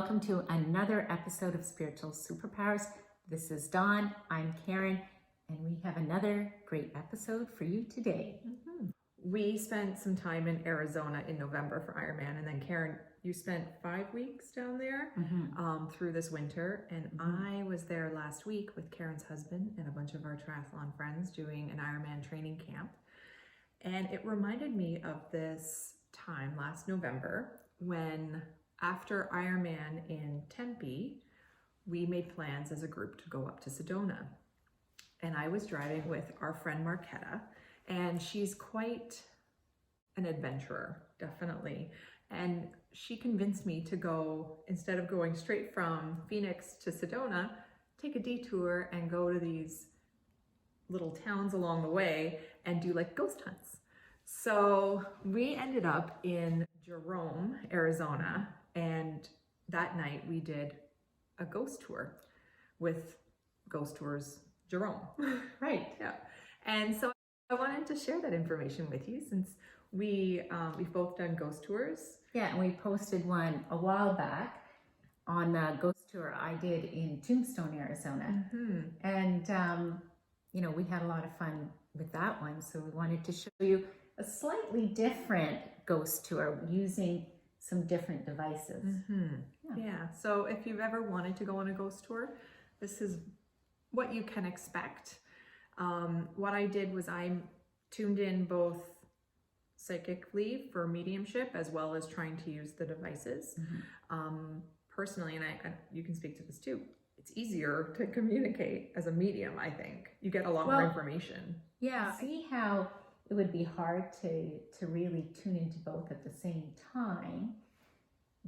welcome to another episode of Spiritual Superpowers. This is Dawn, I'm Karen, and we have another great episode for you today. We spent some time in Arizona in November for Ironman, and then Karen, you spent 5 weeks down there through this winter, and I was there last week with Karen's husband and a bunch of our triathlon friends doing an Ironman training camp. And it reminded me of this time last November when, after Ironman in Tempe, we made plans as a group to go up to Sedona. And I was driving with our friend Marketta, and she's quite an adventurer, definitely. And she convinced me to go, instead of going straight from Phoenix to Sedona, take a detour and go to these little towns along the way and do like ghost hunts. So we ended up in Jerome, Arizona, and that night we did a ghost tour with Ghost Tours Jerome. Right. Yeah. And so I wanted to share that information with you since we've both done ghost tours. Yeah, and we posted one a while back on the ghost tour I did in Tombstone, Arizona. And, we had a lot of fun with that one. So we wanted to show you a slightly different ghost tour using some different devices. Yeah. So if you've ever wanted to go on a ghost tour, this is what you can expect. What I did was I tuned in both psychically for mediumship as well as trying to use the devices. Personally, and you can speak to this too, it's easier to communicate as a medium, I think. You get a lot more information. Yeah. See how it would be hard to really tune into both at the same time,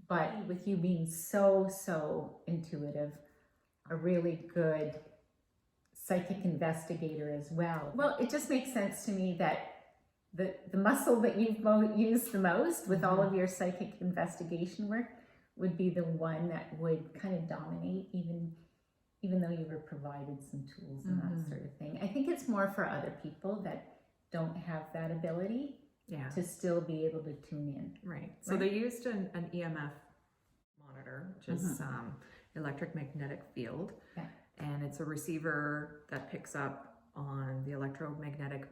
but with you being so intuitive, a really good psychic investigator as well. Well, it just makes sense to me that the muscle that you've used the most with all of your psychic investigation work would be the one that would kind of dominate, even though you were provided some tools and that sort of thing. I think it's more for other people that don't have that ability to still be able to tune in. Right. So they used an EMF monitor, which is electromagnetic field. Yeah. And it's a receiver that picks up on the electromagnetic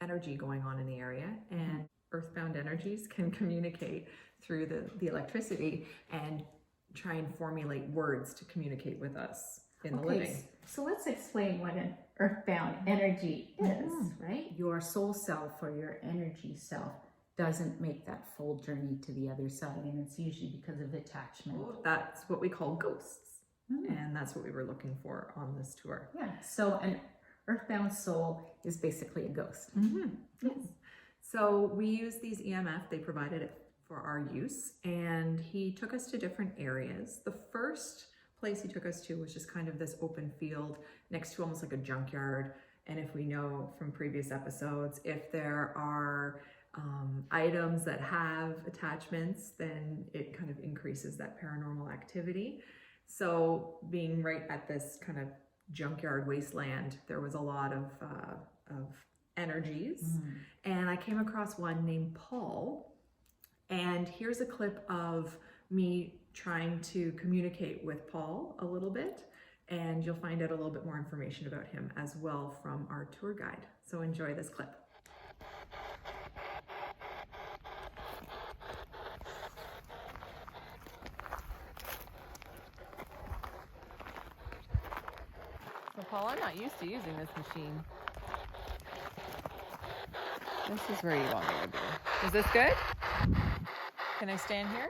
energy going on in the area, and earthbound energies can communicate through the electricity and try and formulate words to communicate with us in the living. So let's explain what an earthbound energy is, right? Your soul self or your energy self doesn't make that full journey to the other side, and it's usually because of attachment. That's what we call ghosts. And that's what we were looking for on this tour. Yeah, so an earthbound soul is basically a ghost. Yes. So we used these EMF, they provided it for our use, and he took us to different areas. The first place he took us to was just kind of this open field next to almost like a junkyard. And if we know from previous episodes, if there are items that have attachments, then it kind of increases that paranormal activity. So being right at this kind of junkyard wasteland, there was a lot of energies. And I came across one named Paul. And here's a clip of me trying to communicate with Paul a little bit. And you'll find out a little bit more information about him as well from our tour guide. So enjoy this clip. So Paul, I'm not used to using this machine. This is where you want me to be. Is this good? Can I stand here?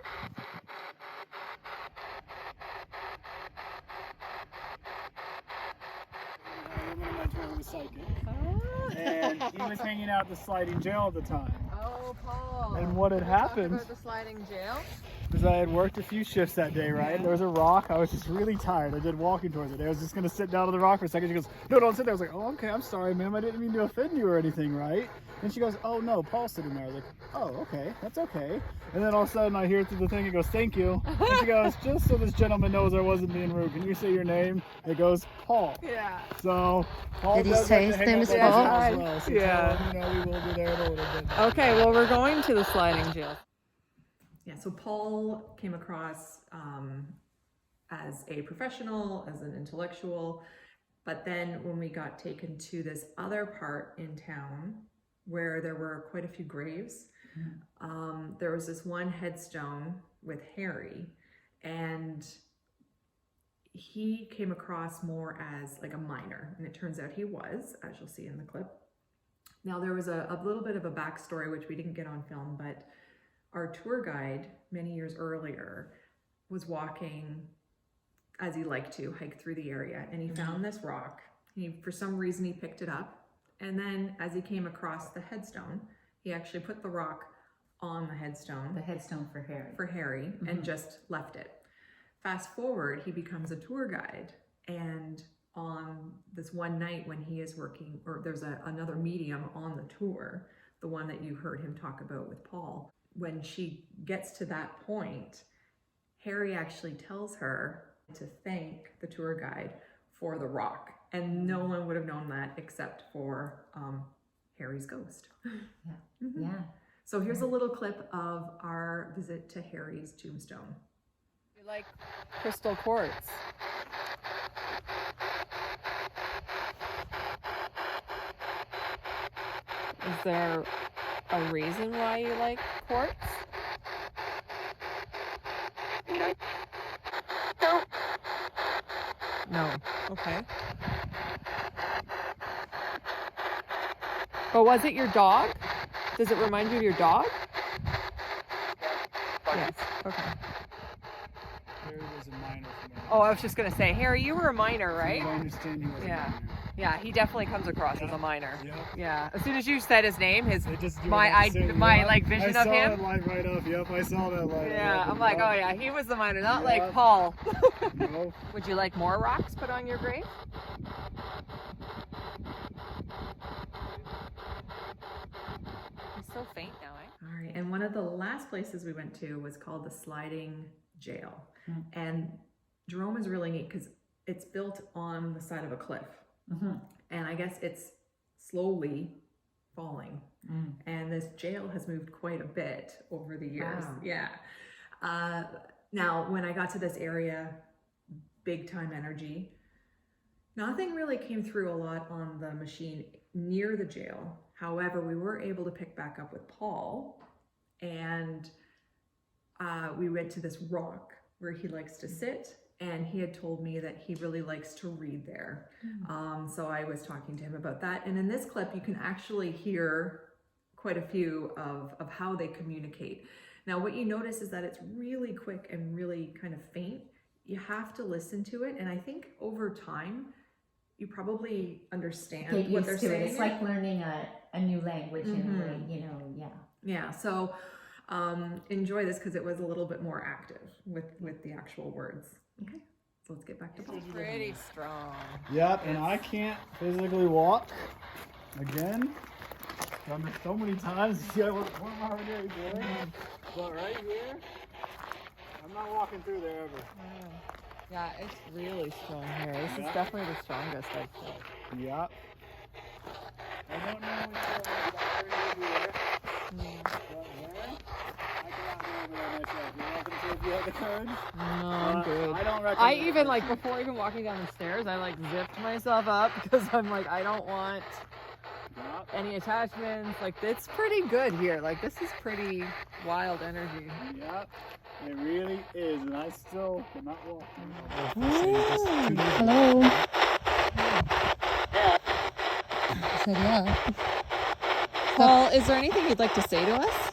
Was psychic. And he was hanging out at the sliding jail at the time. Oh, Paul. And what had happened about the sliding jail? was I had worked a few shifts that day, right? There was a rock. I was just really tired. I did walking towards it. I was just going to sit down on the rock for a second. She goes, no, don't sit there. I was like, oh, okay, I'm sorry, ma'am. I didn't mean to offend you or anything, right? And she goes, oh, no, Paul's sitting there. I was like, oh, okay, that's okay. And then all of a sudden I hear through the thing, it goes, thank you. And she goes, just so this gentleman knows I wasn't being rude, can you say your name? It goes, Paul. Yeah. So, Paul Did he say his name is Paul? As well. So tell him, we will be there in a little bit. Okay, well, we're going to the sliding jail. Yeah, so Paul came across as a professional, as an intellectual. But then when we got taken to this other part in town where there were quite a few graves, there was this one headstone with Harry, and he came across more as like a miner, and it turns out he was, as you'll see in the clip. Now there was a little bit of a backstory which we didn't get on film, but our tour guide many years earlier was walking, as he liked to, hike through the area, and he found this rock. For some reason he picked it up, and then as he came across the headstone, he actually put the rock on the headstone. The headstone for Harry. And just left it. Fast forward, he becomes a tour guide, and on this one night when he is working, or there's another medium on the tour, the one that you heard him talk about with Paul, when she gets to that point, Harry actually tells her to thank the tour guide for the rock, and no one would have known that except for Harry's ghost. Yeah. So here's a little clip of our visit to Harry's tombstone. We like crystal quartz. Is there a reason why you like quartz? No. Okay. But was it your dog? Does it remind you of your dog? Yes. Okay. Harry was a miner from there. Oh, I was just gonna say, Harry, you were a miner, right? I understand he was Yeah. a miner. Yeah, he definitely comes across as a miner. Yep. Yeah. As soon as you said his name, They just do my about the same, yeah. like vision I of saw him. that light right up. Yep, I saw that light. Yeah, right up. I'm like, Yep. oh yeah, he was the miner, not Yeah. like Paul. No. Would you like more rocks put on your grave? He's so faint now, eh? All right, and one of the last places we went to was called the Sliding Jail. And Jerome is really neat because it's built on the side of a cliff. And I guess it's slowly falling. And this jail has moved quite a bit over the years. Wow. Yeah. Now, when I got to this area, big time energy. Nothing really came through a lot on the machine near the jail. However, we were able to pick back up with Paul, and we went to this rock where he likes to sit, and he had told me that he really likes to read there. So I was talking to him about that. And in this clip, you can actually hear quite a few of how they communicate. Now, what you notice is that it's really quick and really kind of faint. You have to listen to it. And I think over time, you probably understand Get what used they're to saying. it. It's like learning a new language in a way, you know, Yeah, so enjoy this because it was a little bit more active with the actual words. Okay, so let's get back to Paul. Pretty strong. Yep, and I can't physically walk. Again, done this so many times. Yeah, what am I already doing? But right here, I'm not walking through there ever. Yeah, it's really strong here. This is definitely the strongest I've felt. Yep. I don't know which one I cannot go over there myself. You're welcome to if you have the courage. No, I'm good. I don't recommend I even like before even walking down the stairs, I like zipped myself up because I'm like, I don't want Yep. any attachments. Like it's pretty good here. Like this is pretty wild energy. Yep. It really is, and I still cannot walk. Hello. I said yeah. Paul, is there anything you'd like to say to us?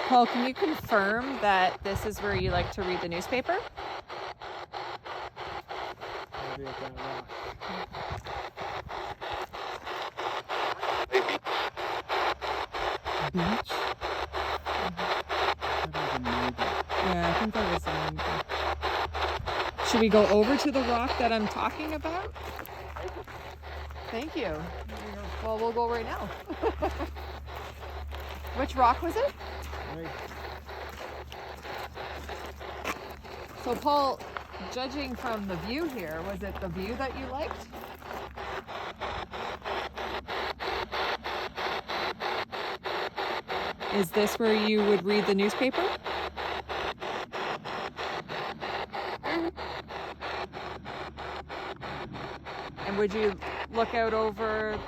Paul, can you confirm that this is where you like to read the newspaper? Maybe at that rock. Beach? Yeah, I think that was the name. Should we go over to the rock that I'm talking about? Thank you. Well, we'll go right now. Which rock was it? Right. So Paul, judging from the view here, was it the view that you liked? Is this where you would read the newspaper? And would you look out over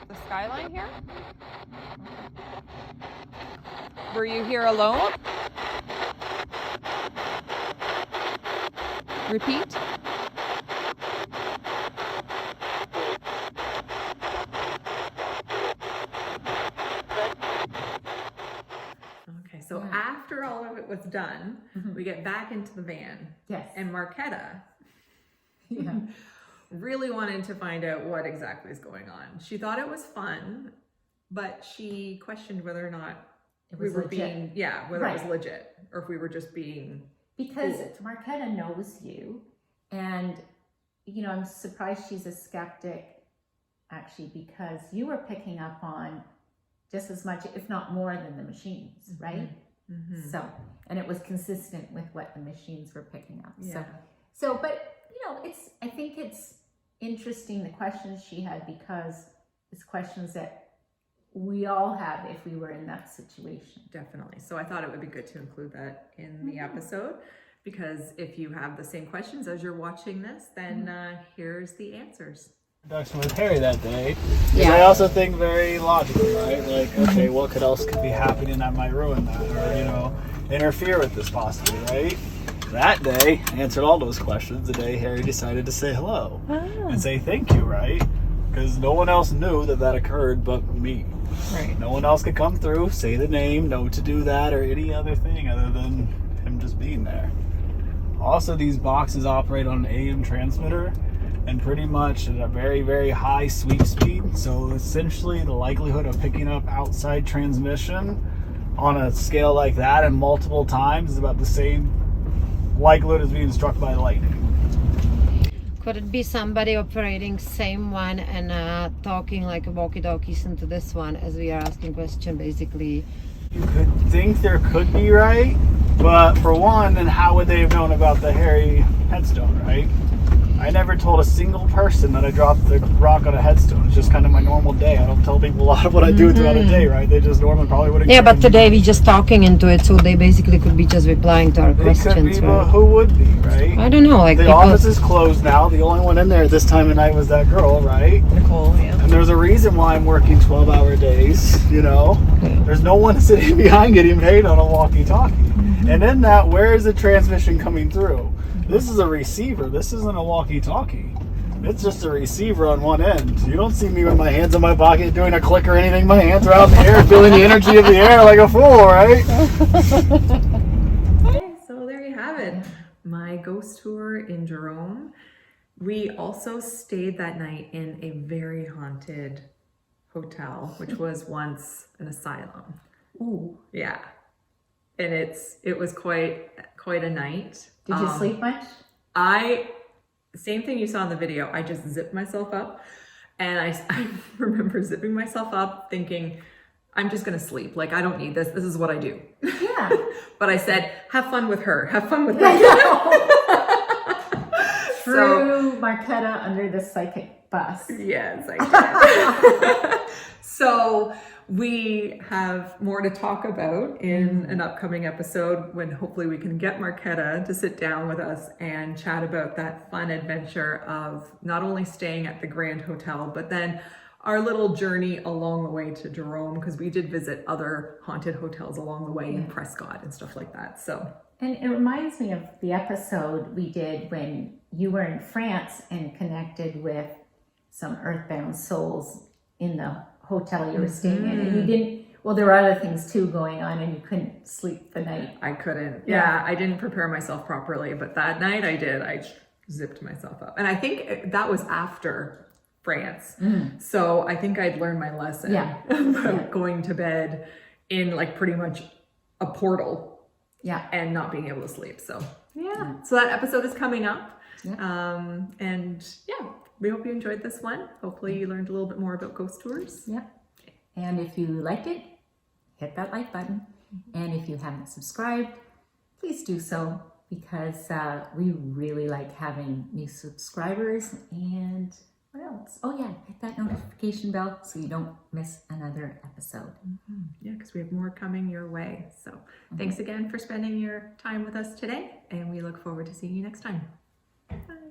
the skyline here? Were you here alone? Repeat. Okay, so Yeah. after all of it was done, Mhm. we get back into the van, Yes. and Marketta Yeah. really wanted to find out what exactly is going on. She thought it was fun, but she questioned whether or not It we was were legit. being, whether it was Right. legit or if we were just being. Because Cool. Marketta knows you, and I'm surprised she's a skeptic, actually, because you were picking up on just as much, if not more, than the machines, right? Mhm. So, and it was consistent with what the machines were picking up. Yeah. So, but I think it's interesting the questions she had, because it's questions that we all have if we were in that situation. Definitely. So I thought it would be good to include that in the episode, because if you have the same questions as you're watching this, then here's the answers. Introduction with Harry that day. Yeah. I also think very logically, right? Like, okay, what else could be happening that might ruin that, or interfere with this possibly, right? That day, answered all those questions. The day Harry decided to say hello and say thank you, right? Because no one else knew that occurred but me. Right. No one else could come through, say the name, know to do that, or any other thing other than him just being there. Also, these boxes operate on an AM transmitter, and pretty much at a very, very high sweep speed. So essentially the likelihood of picking up outside transmission on a scale like that and multiple times is about the same likelihood as being struck by lightning. Could it be somebody operating same one and talking like a walkie-talkies into this one as we are asking question basically? You could think there could be, right? But for one, then how would they have known about the Harry headstone, right? I never told a single person that I dropped the rock on a headstone. It's just kind of my normal day. I don't tell people a lot of what I do throughout a day, right? They just normally probably would have. Yeah, but today we just talking into it, so they basically could be just replying to our They questions, could be, right? but who would be, right? I don't know, like The people. office is closed now. The only one in there this time of night was that girl, right? Nicole, yeah. And there's a reason why I'm working 12-hour days, There's no one sitting behind getting paid on a walkie-talkie. And in that, where is the transmission coming through? This is a receiver. This isn't a walkie-talkie. It's just a receiver on one end. You don't see me with my hands in my pocket doing a click or anything. My hands are out in the air, feeling the energy of the air like a fool, right? Okay, so there you have it. My ghost tour in Jerome. We also stayed that night in a very haunted hotel, which was once an asylum. Ooh. Yeah. And it was quite a night. Did you sleep much? Same thing you saw in the video. I just zipped myself up, and I remember zipping myself up thinking, I'm just going to sleep. Like, I don't need this. This is what I do. Yeah. But I said, have fun with her. Have fun with her. Threw Marketta under the psychic bus. Yes, I did. So we have more to talk about in an upcoming episode when hopefully we can get Marketta to sit down with us and chat about that fun adventure of not only staying at the Grand Hotel, but then our little journey along the way to Jerome, because we did visit other haunted hotels along the way in Prescott and stuff like that. So, and it reminds me of the episode we did when you were in France and connected with some earthbound souls in the hotel you were staying in, and you didn't. Well, there were other things too going on, and you couldn't sleep the night. I couldn't. Yeah, I didn't prepare myself properly, but that night I did. I zipped myself up, and I think that was after France. So I think I'd learned my lesson about going to bed in like pretty much a portal. Yeah. And not being able to sleep. So so that episode is coming up. And we hope you enjoyed this one. Hopefully you learned a little bit more about ghost tours. Yeah. And if you liked it, hit that like button. And if you haven't subscribed, please do so, because we really like having new subscribers, and What else? Oh yeah, hit that notification bell so you don't miss another episode. Yeah, because we have more coming your way. So thanks again for spending your time with us today, and we look forward to seeing you next time. Bye.